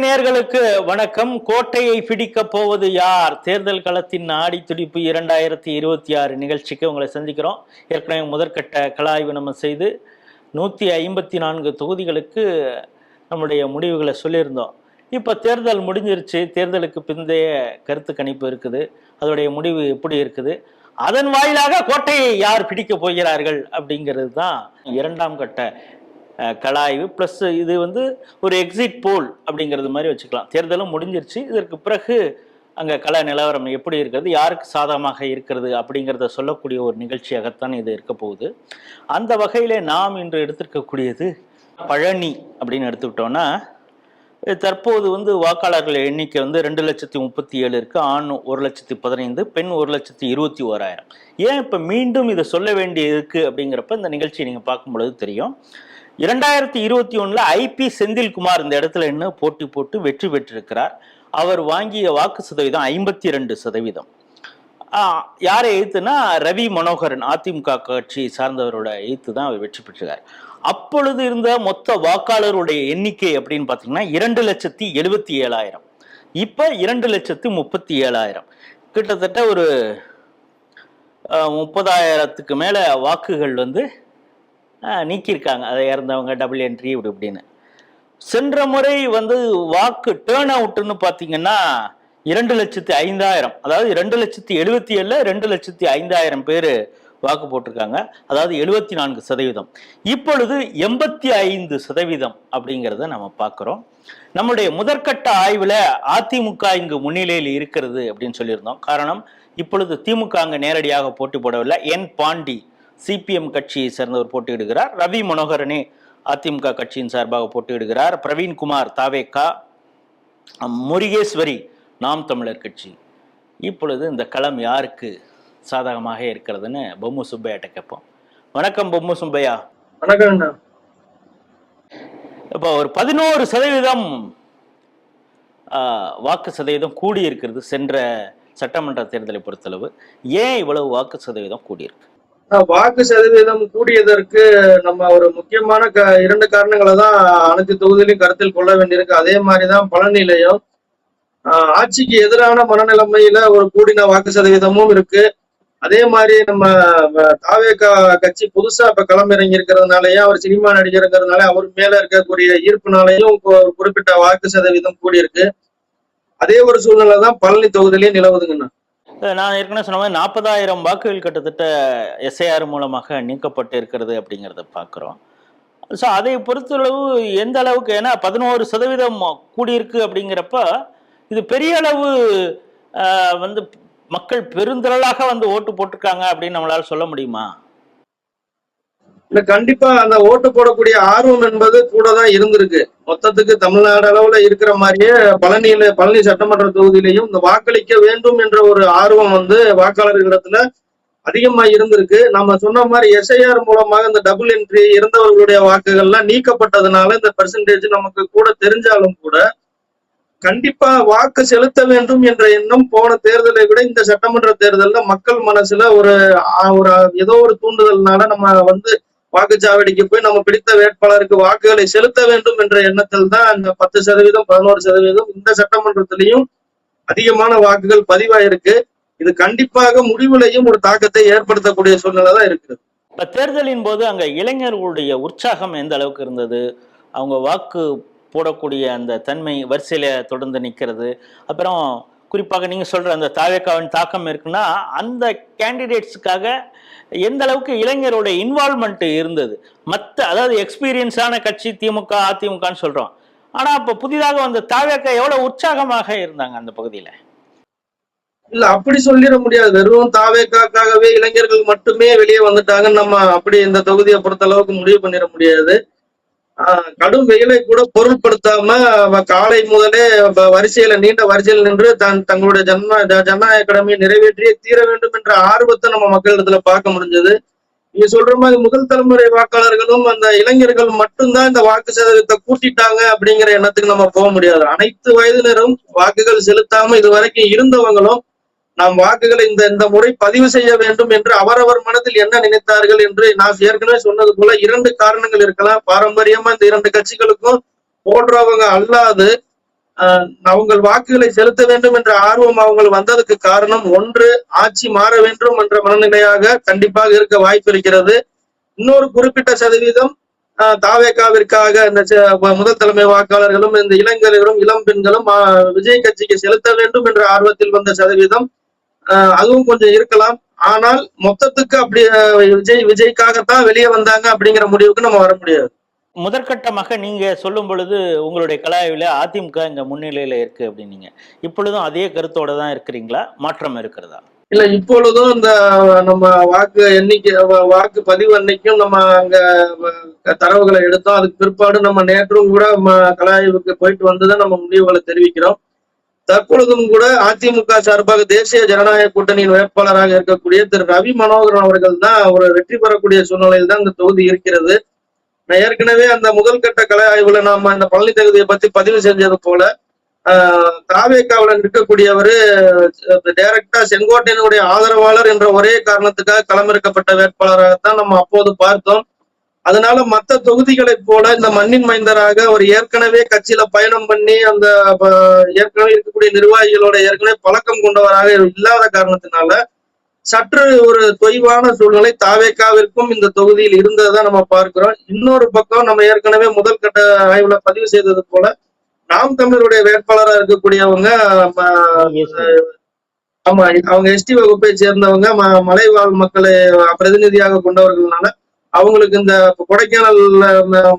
நேயர்களுக்கு வணக்கம். கோட்டையை பிடிக்கப் போவது யார்? தேர்தல் களத்தின் ஆடி துடிப்பு 2026 நிகழ்ச்சிக்கு உங்களை சந்திக்கிறோம். ஏற்கனவே முதற்கட்ட கலாய்வு நம்ம செய்து 154 தொகுதிகளுக்கு நம்முடைய முடிவுகளை சொல்லியிருந்தோம். இப்போ தேர்தல் முடிஞ்சிருச்சு. தேர்தலுக்கு பிந்தைய கருத்து கணிப்பு இருக்குது. அதோடைய முடிவு எப்படி இருக்குது, அதன் வாயிலாக கோட்டையை யார் பிடிக்க போகிறார்கள் அப்படிங்கிறது தான் இரண்டாம் கட்ட கலாய்வு. ப்ளஸ் இது ஒரு எக்ஸிட் போல் அப்படிங்கிறது மாதிரி வச்சுக்கலாம். தேர்தலும் முடிஞ்சிருச்சு. இதற்கு பிறகு அங்கே கள நிலவரம் எப்படி இருக்கிறது, யாருக்கு சாதகமாக இருக்கிறது அப்படிங்கிறத சொல்லக்கூடிய ஒரு நிகழ்ச்சியாகத்தான் இது இருக்க போகுது. அந்த வகையில் நாம் இன்று எடுத்திருக்கக்கூடியது பழனி அப்படின்னு எடுத்துக்கிட்டோன்னா, தற்போது வாக்காளர்கள் எண்ணிக்கை 2,37,000 இருக்கு. ஆண் 1,15,000, பெண் 1,21,000. ஏன் இப்போ மீண்டும் இதை சொல்ல வேண்டி இருக்கு அப்படிங்கிறப்ப இந்த நிகழ்ச்சியை நீங்கள் பார்க்கும் பொழுது தெரியும். 2021 ஐபி செந்தில்குமார் இந்த இடத்துல என்ன போட்டு வெற்றி பெற்றிருக்கிறார். அவர் வாங்கிய வாக்கு சதவீதம் 52%. யாரை எய்த்துனா ரவி மனோகரன், அதிமுக கட்சி சார்ந்தவரோட எய்த்து தான் அவர் வெற்றி பெற்றிருக்கார். அப்பொழுது இருந்த மொத்த வாக்காளருடைய எண்ணிக்கை அப்படின்னு பார்த்தீங்கன்னா 2,77,000. இப்போ 2,37,000. கிட்டத்தட்ட ஒரு 30,000க்கு மேலே வாக்குகள் நீக்கியிருக்காங்க. அதை இறந்தவங்க, டபுள் என்ட்ரி இப்படின்னு. சென்ற முறை வாக்கு டேர்ன் அவுட்னு பார்த்தீங்கன்னா 2,05,000. அதாவது 2,77,000 2,05,000 பேர் வாக்கு போட்டிருக்காங்க. அதாவது 74%. இப்பொழுது 85% அப்படிங்கிறத நம்ம பார்க்குறோம். நம்முடைய முதற்கட்ட ஆய்வில் அதிமுக இங்கு முன்னிலையில் இருக்கிறது அப்படின்னு சொல்லியிருந்தோம். காரணம், இப்பொழுது திமுக அங்கே நேரடியாக போட்டி போடவில்லை. என் பாண்டி சிபிஎம் கட்சியை சேர்ந்தவர் போட்டியிடுகிறார். ரவி மனோகரனே அதிமுக கட்சியின் சார்பாக போட்டியிடுகிறார். பிரவீன்குமார் தாவேகா, முருகேஸ்வரி நாம் தமிழர் கட்சி. இப்பொழுது இந்த களம் யாருக்கு சாதகமாக இருக்கிறதுன்னு பொம்மு சுப்பையாட்ட கேட்போம். வணக்கம் பொம்மு சுப்பையா. வணக்கம். இப்போ ஒரு 11% வாக்கு சதவீதம் கூடியிருக்கிறது சென்ற சட்டமன்ற தேர்தலை பொறுத்தளவு. ஏன் இவ்வளவு வாக்கு சதவீதம் கூடியிருக்கு? வாக்கு சதவீதம் கூடியதற்கு நம்ம ஒரு முக்கியமான 2 காரணங்களை தான் அனைத்து தொகுதியிலையும் கருத்தில் கொள்ள வேண்டியிருக்கு. அதே மாதிரிதான் பழனிலையும் ஆட்சிக்கு எதிரான மனநிலைமையில ஒரு கூடின வாக்கு சதவீதமும் இருக்கு. அதே மாதிரி நம்ம தாவேகா கட்சி புதுசா இப்ப களமிறங்கி இருக்கிறதுனாலயும், அவர் சினிமா நடிகருங்கிறதுனால அவர் மேல இருக்கக்கூடிய ஈர்ப்புனாலையும் குறிப்பிட்ட வாக்கு சதவீதம் கூடியிருக்கு. அதே ஒரு சூழ்நிலை தான் பழனி தொகுதியிலேயே நிலவுதுங்கண்ணா. நான் ஏற்கனவே சொன்ன மாதிரி 40,000 வாக்குகள் கிட்டத்தட்ட எஸ்ஐஆர் மூலமாக நீக்கப்பட்டு இருக்கிறது அப்படிங்கிறத பார்க்குறோம். ஸோ அதை பொறுத்தளவு எந்த அளவுக்கு, ஏன்னா 11% கூடியிருக்கு அப்படிங்கிறப்ப இது பெரிய அளவு மக்கள் பெருந்திரளாக ஓட்டு போட்டிருக்காங்க அப்படின்னு நம்மளால சொல்ல முடியுமா? இல்ல, கண்டிப்பா அந்த ஓட்டு போடக்கூடிய ஆர்வம் என்பது கூட தான் இருந்திருக்கு. மொத்தத்துக்கு தமிழ்நாடு அளவுல இருக்கிற மாதிரியே பழனி சட்டமன்ற தொகுதியிலையும் இந்த வாக்களிக்க வேண்டும் என்ற ஒரு ஆர்வம் வாக்காளர்களிடத்துல அதிகமா இருந்திருக்கு. நம்ம சொன்ன மாதிரி எஸ்ஐஆர் மூலமாக இந்த டபுள் என்ட்ரி இறந்தவர்களுடைய வாக்குகள்லாம் நீக்கப்பட்டதுனால இந்த பெர்சன்டேஜ் நமக்கு கூட தெரிஞ்சாலும் கூட கண்டிப்பா வாக்கு செலுத்த வேண்டும் என்ற எண்ணம் போன தேர்தலை விட இந்த சட்டமன்ற தேர்தல்ல மக்கள் மனசுல ஒரு ஏதோ ஒரு தூண்டுதல்னால நம்ம வாக்குச்சாவடிக்கு போய் நம்ம பிடித்த வேட்பாளருக்கு வாக்குகளை செலுத்த வேண்டும் என்ற எண்ணத்தில் தான் அந்த 10%, 11% இந்த சட்டமன்றத்திலையும் அதிகமான வாக்குகள் பதிவாயிருக்கு. இது கண்டிப்பாக முடிவுலையும் ஒரு தாக்கத்தை ஏற்படுத்தக்கூடிய சூழ்நிலை தான் இருக்குது. இப்ப தேர்தலின் போது அங்க இளைஞர்களுடைய உற்சாகம் எந்த அளவுக்கு இருந்தது, அவங்க வாக்கு போடக்கூடிய அந்த தன்மை, வரிசையில தொடர்ந்து நிற்கிறது, அப்புறம் குறிப்பாக நீங்க சொல்ற அந்த தாவேகாவின் தாக்கம் இருக்குன்னா அந்த கேண்டிடேட்ஸுக்காக எந்த அளவுக்கு இளைஞரோட இன்வால்மெண்ட் இருந்தது? அதாவது எக்ஸ்பீரியன்ஸான கட்சி திமுக அதிமுகன்னு சொல்றோம், ஆனா இப்ப புதிதாக வந்த தாவேகா எவ்வளவு உற்சாகமாக இருந்தாங்க அந்த பகுதியில? இல்ல, அப்படி சொல்லிட முடியாது. வெறும் தாவேகாக்காகவே இளைஞர்கள் மட்டுமே வெளியே வந்துட்டாங்கன்னு நம்ம அப்படி இந்த தொகுதியை பொறுத்த அளவுக்கு முடிவு பண்ணிட முடியாது. கடும் வெயிலை கூட பொருட்படுத்தாம காலை முதலே நீண்ட வரிசையில் நின்று தங்களுடைய ஜனநாயக கடமையை நிறைவேற்றியே தீர வேண்டும் என்ற ஆர்வத்தை நம்ம மக்களிடத்துல பார்க்க முடிஞ்சது. நீங்க சொல்ற மாதிரி முதல் தலைமுறை வாக்காளர்களும் அந்த இளைஞர்கள் மட்டும்தான் இந்த வாக்கு சதவீதத்தை கூட்டிட்டாங்க அப்படிங்கிற எண்ணத்துக்கு நம்ம போக முடியாது. அனைத்து வயதினரும் வாக்குகள் செலுத்தாம இதுவரைக்கும் இருந்தவங்களும் நாம் வாக்குகளை இந்த முறை பதிவு செய்ய வேண்டும் என்று அவரவர் மனதில் என்ன நினைத்தார்கள் என்று நான் ஏற்கனவே சொன்னது போல 2 காரணங்கள் இருக்கலாம். பாரம்பரியமா இந்த 2 கட்சிகளுக்கும் போடுறவங்க அல்லாது அவங்க வாக்குகளை செலுத்த வேண்டும் என்ற ஆர்வம் அவங்க வந்ததுக்கு காரணம் ஒன்று, ஆட்சி மாற வேண்டும் என்ற மனநிலையாக கண்டிப்பாக இருக்க வாய்ப்பு இருக்கிறது. இன்னொரு குறிப்பிட்ட சதவீதம் தாவேகாவிற்காக இந்த முதல் தலைமை வாக்காளர்களும் இந்த இளைஞர்களும் இளம் பெண்களும் விஜய் கட்சிக்கு செலுத்த வேண்டும் என்ற ஆர்வத்தில் வந்த சதவீதம் அதுவும் கொஞ்சம் இருக்கலாம். ஆனால் மொத்தத்துக்கு அப்படி விஜய்க்காகத்தான் வெளியே வந்தாங்க அப்படிங்கிற முடிவுக்கு நம்ம வர முடியாது. முதற்கட்டமாக நீங்க சொல்லும் பொழுது உங்களுடைய கலாய்வில் அதிமுக இங்க முன்னிலையில இருக்கு அப்படின்னீங்க. இப்பொழுதும் அதே கருத்தோட தான் இருக்கிறீங்களா? மாற்றம் இருக்கிறதா? இல்ல, இப்பொழுதும் இந்த நம்ம வாக்கு எண்ணிக்கை வாக்கு பதிவு அன்னைக்கும் நம்ம அங்க தரவுகளை எடுத்தோம். அதுக்கு பிற்பாடு நம்ம நேற்றும் கூட கலாய்வுக்கு போயிட்டு வந்துதான் நம்ம முடிவுகளை தெரிவிக்கிறோம். தற்பொழுதும் கூட அதிமுக சார்பாக தேசிய ஜனநாயக கூட்டணியின் வேட்பாளராக இருக்கக்கூடிய திரு ரவி மனோகரன் அவர்கள் தான் ஒரு வெற்றி பெறக்கூடிய சூழ்நிலையில் தான் இந்த தொகுதி இருக்கிறது. நான் ஏற்கனவே அந்த முதல் கட்ட கலை ஆய்வுல நாம இந்த பழனி தொகுதியை பத்தி பதிவு செஞ்சது போல தாவேகாவுல இருக்கக்கூடியவரு டைரக்டா செங்கோட்டையனுடைய ஆதரவாளர் என்ற ஒரே காரணத்துக்காக களமிறக்கப்பட்ட வேட்பாளராகத்தான் நம்ம அப்போது பார்த்தோம். அதனால மற்ற தொகுதிகளை போல இந்த மண்ணின் மைந்தராக ஒரு ஏற்கனவே கட்சியில பயணம் பண்ணி அந்த ஏற்கனவே இருக்கக்கூடிய நிர்வாகிகளோட ஏற்கனவே பழக்கம் கொண்டவராக இல்லாத காரணத்தினால சற்று ஒரு தொய்வான சூழ்நிலை தாவேகாவிற்கும் இந்த தொகுதியில் இருந்ததை நம்ம பார்க்கிறோம். இன்னொரு பக்கம் நம்ம ஏற்கனவே முதல் கட்ட ஆய்வுல பதிவு செய்தது போல நாம் தமிழருடைய வேட்பாளராக இருக்கக்கூடியவங்க ஆமா அவங்க எஸ்டி வகுப்பை சேர்ந்தவங்க மலைவாழ் மக்களை பிரதிநிதியாக கொண்டவர்கள்னால அவங்களுக்கு இந்த கொடைக்கானல்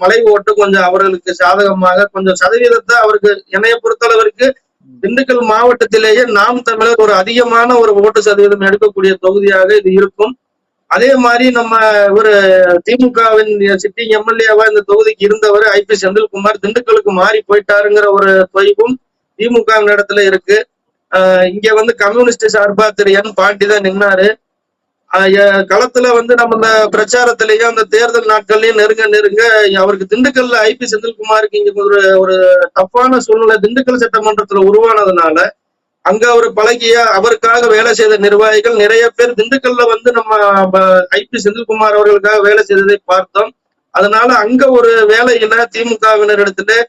மலை ஓட்டு கொஞ்சம் அவர்களுக்கு சாதகமாக கொஞ்சம் சதவீதத்தை அவருக்கு என்னைய பொறுத்தளவிற்கு திண்டுக்கல் மாவட்டத்திலேயே நாம் தமிழர் ஒரு அதிகமான ஒரு ஓட்டு சதவீதம் எடுக்கக்கூடிய தொகுதியாக இது இருக்கும். அதே மாதிரி நம்ம ஒரு திமுகவின் சிட்டிங் எம்எல்ஏவா இந்த தொகுதிக்கு இருந்தவர் ஐபி செந்தில்குமார் திண்டுக்கலுக்கு மாறி போயிட்டாருங்கிற ஒரு தொய்வும் திமுகவின் இடத்துல இருக்கு. இங்க கம்யூனிஸ்ட் சார்பா திரு என் பாண்டி தான் நின்னாரு. களத்துல நம்ம இந்த பிரச்சாரத்திலேயும் அந்த தேர்தல் நாட்கள்லயும் நெருங்க அவருக்கு திண்டுக்கல்ல ஐபி செந்தில்குமாருக்கு இங்க ஒரு டஃப்பான சூழ்நிலை திண்டுக்கல் சட்டமன்றத்துல உருவானதுனால அங்க அவர் பழகிய அவருக்காக வேலை செய்த நிர்வாகிகள் நிறைய பேர் திண்டுக்கல்ல நம்ம ஐபி செந்தில்குமார் அவர்களுக்காக வேலை செய்ததை பார்த்தோம். அதனால அங்க ஒரு வேலையில திமுகவினர் இடத்துல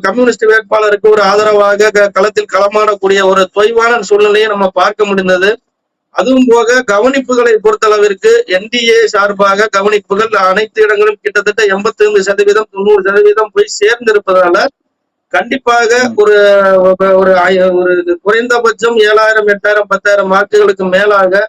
கம்யூனிஸ்ட் வேட்பாளருக்கு ஒரு ஆதரவாக களத்தில் களமாடக்கூடிய ஒரு தொய்வான சூழ்நிலையை நம்ம பார்க்க முடிந்தது. அதுவும் போக கவனிப்புகளை பொறுத்தளவிற்கு என்டிஏ சார்பாக கவனிப்புகள் அனைத்து இடங்களும் கிட்டத்தட்ட 85% 90% போய் சேர்ந்திருப்பதால கண்டிப்பாக ஒரு குறைந்தபட்சம் 7000 8000 10,000 வாக்குகளுக்கு மேலாக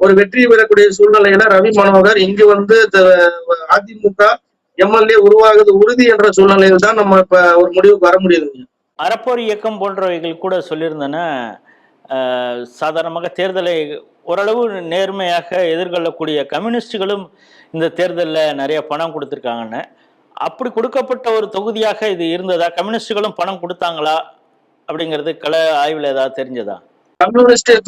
ஒரு வெற்றி பெறக்கூடிய சூழ்நிலையில ரவி மனோகர் இங்கு அதிமுக எம்எல்ஏ உருவாகுது உறுதி என்ற சூழ்நிலையில் தான் நம்ம இப்ப ஒரு முடிவுக்கு வர முடியுதுங்க. அறப்போர் இயக்கம் போன்றவைகள் கூட சொல்லியிருந்தன சாதாரணமாக தேர்தலை ஓரளவு நேர்மையாக எதிர்கொள்ளக்கூடிய கம்யூனிஸ்டுகளும் இந்த தேர்தலில் நிறைய பணம் கொடுத்துருக்காங்கன்னு. அப்படி கொடுக்கப்பட்ட ஒரு தொகுதியாக இது இருந்ததா? கம்யூனிஸ்டுகளும் பணம் கொடுத்தாங்களா அப்படிங்கிறது கள ஆய்வுல ஏதாவது தெரிஞ்சதா?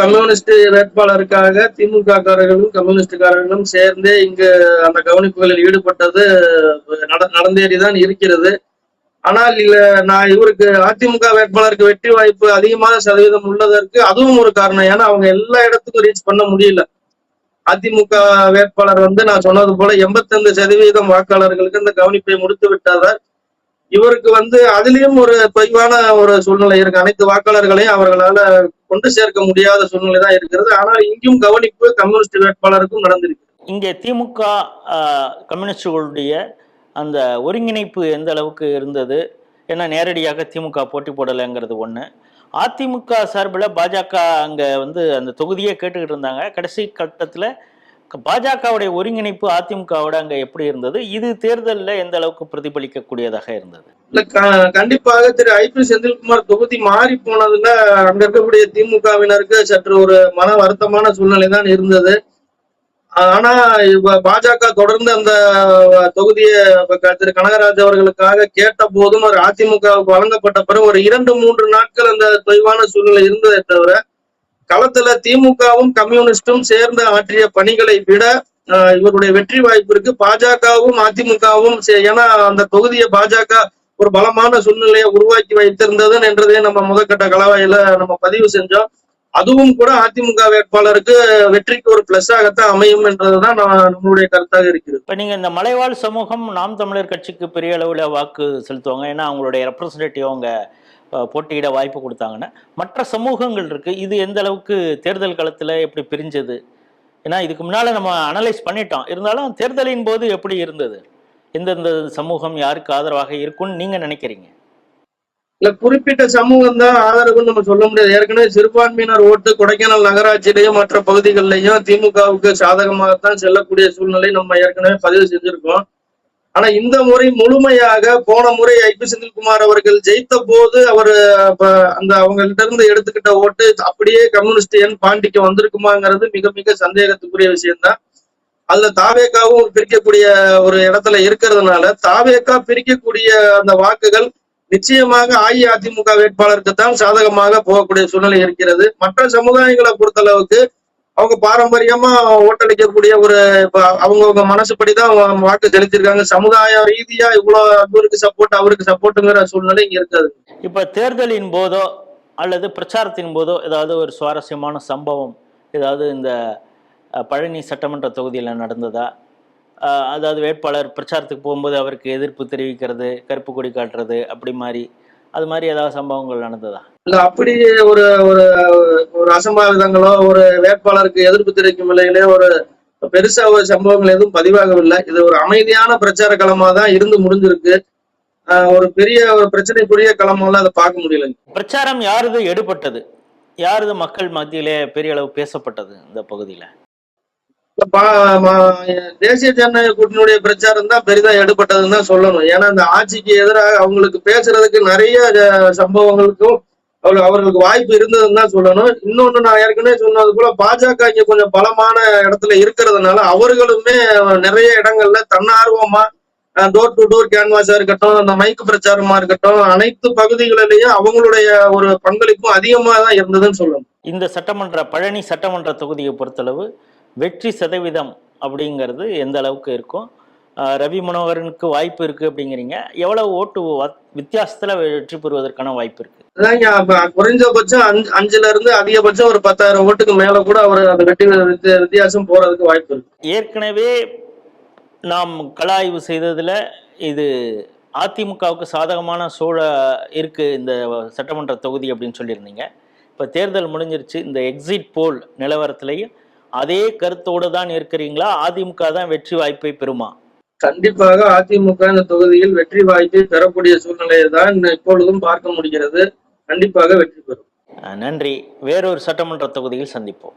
கம்யூனிஸ்ட் வேட்பாளருக்காக திமுக காரர்களும் கம்யூனிஸ்டுக்காரர்களும் சேர்ந்தே இங்கு அந்த கவனிப்புகளில் ஈடுபட்டது நடந்தேறிதான் இருக்கிறது. ஆனால் இல்ல நான் இவருக்கு அதிமுக வேட்பாளருக்கு வெற்றி வாய்ப்பு அதிகமான சதவீதம் உள்ளதற்கு அதுவும் ஒரு காரணம். ஏன்னா அவங்க எல்லா இடத்துக்கும் ரீச் பண்ண முடியல. அதிமுக வேட்பாளர் நான் சொன்னது போல 85% வாக்காளர்களுக்கு இந்த கவனிப்பை முடித்து விட்டார். இவருக்கு அதுலயும் ஒரு தொய்வான ஒரு சூழ்நிலை இருக்கு. அனைத்து வாக்காளர்களையும் அவர்களால கொண்டு சேர்க்க முடியாத சூழ்நிலை தான் இருக்கிறது. ஆனால் இங்கும் கவனிப்பு கம்யூனிஸ்ட் வேட்பாளருக்கும் நடந்திருக்கு. இங்கே திமுக கம்யூனிஸ்டுகளுடைய அந்த ஒருங்கிணைப்பு எந்த அளவுக்கு இருந்தது? ஏன்னா நேரடியாக திமுக போட்டி போடலைங்கிறது ஒன்று. அதிமுக சார்பில் பாஜக அங்கே அந்த தொகுதியே கேட்டுக்கிட்டு இருந்தாங்க. கடைசி கட்டத்தில் பாஜகவுடைய ஒருங்கிணைப்பு அதிமுகவோட அங்கே எப்படி இருந்தது? இது தேர்தலில் எந்த அளவுக்கு பிரதிபலிக்கக்கூடியதாக இருந்தது? இல்ல, கண்டிப்பாக திரு ஐபி செந்தில்குமார் தொகுதி மாறி போனதுல அங்க இருக்கக்கூடிய திமுகவினருக்கு சற்று ஒரு மன வருத்தமான சூழ்நிலை தான் இருந்தது. ஆனா பாஜக தொடர்ந்து அந்த தொகுதியை திரு கனகராஜ் அவர்களுக்காக கேட்ட போதும் ஒரு அதிமுகவுக்கு வழங்கப்பட்ட பிறகு ஒரு 2-3 நாட்கள் அந்த தொய்வான சூழ்நிலை இருந்ததை தவிர களத்துல திமுகவும் கம்யூனிஸ்டும் சேர்ந்து ஆற்றிய பணிகளை விட இவருடைய வெற்றி வாய்ப்பிற்கு பாஜகவும் அதிமுகவும் ஏன்னா அந்த தொகுதியை பாஜக ஒரு பலமான சூழ்நிலையை உருவாக்கி வைத்திருந்தது என்றதே நம்ம முதற்கட்ட கலவாயில நம்ம பதிவு செஞ்சோம். அதுவும் கூட அதிமுக வேட்பாளருக்கு வெற்றிக்கு ஒரு பிளஸ் ஆகத்தான் அமையும் என்றதுதான் நம்மளுடைய கருத்தாக இருக்கிறது. இப்ப நீங்க இந்த மலைவாழ் சமூகம் நாம் தமிழர் கட்சிக்கு பெரிய அளவுல வாக்கு செலுத்துவாங்க. ஏன்னா அவங்களுடைய ரெப்ரசன்டேட்டிவ் அவங்க போட்டியிட வாய்ப்பு கொடுத்தாங்கன்னா மற்ற சமூகங்கள் இருக்கு, இது எந்த அளவுக்கு தேர்தல் களத்துல எப்படி பிரிஞ்சது? ஏன்னா இதுக்கு முன்னால நம்ம அனலைஸ் பண்ணிட்டோம், இருந்தாலும் தேர்தலின் போது எப்படி இருந்தது, எந்தெந்த சமூகம் யாருக்கு ஆதரவாக இருக்கும்னு நீங்க நினைக்கிறீங்க? இல்ல குறிப்பிட்ட சமூகம் தான் ஆதரவுன்னு நம்ம சொல்ல முடியாது. ஏற்கனவே சிறுபான்மையினர் ஓட்டு கொடைக்கானல் நகராட்சியிலையும் மற்ற பகுதிகளிலையும் திமுகவுக்கு சாதகமாகத்தான் செல்லக்கூடிய சூழ்நிலை நம்ம ஏற்கனவே பதிவு செஞ்சிருக்கோம். ஆனா இந்த முறை முழுமையாக போன முறை ஐபி செந்தில்குமார் அவர்கள் ஜெயித்த போது அவர் அந்த அவங்கள்ட்ட இருந்து எடுத்துக்கிட்ட ஓட்டு அப்படியே கம்யூனிஸ்ட் எண் பாண்டிக்கு வந்திருக்குமாங்கிறது மிக மிக சந்தேகத்துக்குரிய விஷயம்தான். அதுல தாவேக்காவும் பிரிக்கக்கூடிய ஒரு இடத்துல இருக்கிறதுனால தாவேக்கா பிரிக்கக்கூடிய அந்த வாக்குகள் நிச்சயமாக அஇஅதிமுக வேட்பாளருக்கு தான் சாதகமாக போகக்கூடிய சூழ்நிலை இருக்கிறது. மற்ற சமுதாயங்களை பொறுத்தளவுக்கு அவங்க பாரம்பரியமா ஓட்டளிக்கக்கூடிய ஒரு அவங்கவுங்க மனசுப்படிதான் வாக்கு செலுத்திருக்காங்க. சமுதாய ரீதியா இவ்வளவு அவருக்கு சப்போர்ட் அவருக்கு சப்போர்ட்டுங்கிற சூழ்நிலை இங்க இருக்காது. இப்ப தேர்தலின் போதோ அல்லது பிரச்சாரத்தின் போதோ ஏதாவது ஒரு சுவாரஸ்யமான சம்பவம் ஏதாவது இந்த பழனி சட்டமன்ற தொகுதியில் நடந்ததா? அதாவது வேட்பாளர் பிரச்சாரத்துக்கு போகும்போது அவருக்கு எதிர்ப்பு தெரிவிக்கிறது, கருப்பு கொடி காட்டுறது, அப்படி மாதிரி அது மாதிரி ஏதாவது சம்பவங்கள் நடந்ததா? இல்ல அப்படி ஒரு ஒரு ஒரு அசம்பாவிதங்களோ ஒரு வேட்பாளருக்கு எதிர்ப்பு தெரிவிக்கும் நிலையிலே ஒரு பெருசா ஒரு சம்பவங்கள் எதுவும் பதிவாகவில்லை. இது ஒரு அமைதியான பிரச்சார களமா தான் இருந்து முடிஞ்சிருக்கு. ஒரு பெரிய ஒரு பிரச்சனைக்குரிய களமெல்லாம் அதை பார்க்க முடியல. பிரச்சாரம் யாருது எடுபட்டது, யாருது மக்கள் மத்தியிலே பெரிய அளவு பேசப்பட்டது இந்த பகுதியில? தேசிய ஜனநாயக கூட்டணியுடைய பிரச்சாரம் தான் பெரிதா எடுபட்டதுன்னு தான் சொல்லணும். ஏன்னா இந்த ஆட்சிக்கு எதிராக அவங்களுக்கு பேசுறதுக்கு நிறைய சம்பவங்களுக்கும் அவர்களுக்கு வாய்ப்பு இருந்ததுன்னு தான் சொல்லணும். இன்னொன்னு நான் ஏற்கனவே சொன்னது போல பாஜக இங்க கொஞ்சம் பலமான இடத்துல இருக்கிறதுனால அவர்களுமே நிறைய இடங்கள்ல தன்னார்வமா டோர் டு டோர் கேன்வாஸா இருக்கட்டும், அந்த மைக்கு பிரச்சாரமா இருக்கட்டும், அனைத்து பகுதிகளிலேயும் அவங்களுடைய ஒரு பங்களிப்பும் அதிகமா தான் இருந்ததுன்னு சொல்லணும். இந்த பழனி சட்டமன்ற தொகுதியை பொறுத்தளவு வெற்றி சதவீதம் அப்படிங்கிறது எந்த அளவுக்கு இருக்கும்? ரவி மனோகரனுக்கு வாய்ப்பு இருக்கு அப்படிங்கிறீங்க, எவ்வளவு ஓட்டு வித்தியாசத்துல வெற்றி பெறுவதற்கான வாய்ப்பு இருக்கு? குறைஞ்சபட்சம் 5ல இருந்து அதிகபட்சம் ஒரு 10,000 ஓட்டுக்கு மேல கூட அவர் அந்த வெற்றி வித்தியாசம் போறதுக்கு வாய்ப்பு இருக்கு. ஏற்கனவே நாம் கலாய்வு செய்ததுல இது அதிமுகவுக்கு சாதகமான இருக்கு இந்த சட்டமன்ற தொகுதி அப்படின்னு சொல்லியிருந்தீங்க. இப்ப தேர்தல் முடிஞ்சிருச்சு, இந்த எக்ஸிட் போல் நிலவரத்திலையும் அதே கருத்தோடு தான் இருக்கிறீங்களா? அதிமுக தான் வெற்றி வாய்ப்பை பெறுமா? கண்டிப்பாக அதிமுக இந்த தொகுதியில் வெற்றி வாய்ப்பை பெறக்கூடிய சூழ்நிலையை தான் இப்பொழுதும் பார்க்க முடிகிறது. கண்டிப்பாக வெற்றி பெறும். நன்றி. வேறொரு சட்டமன்ற தொகுதியில் சந்திப்போம்.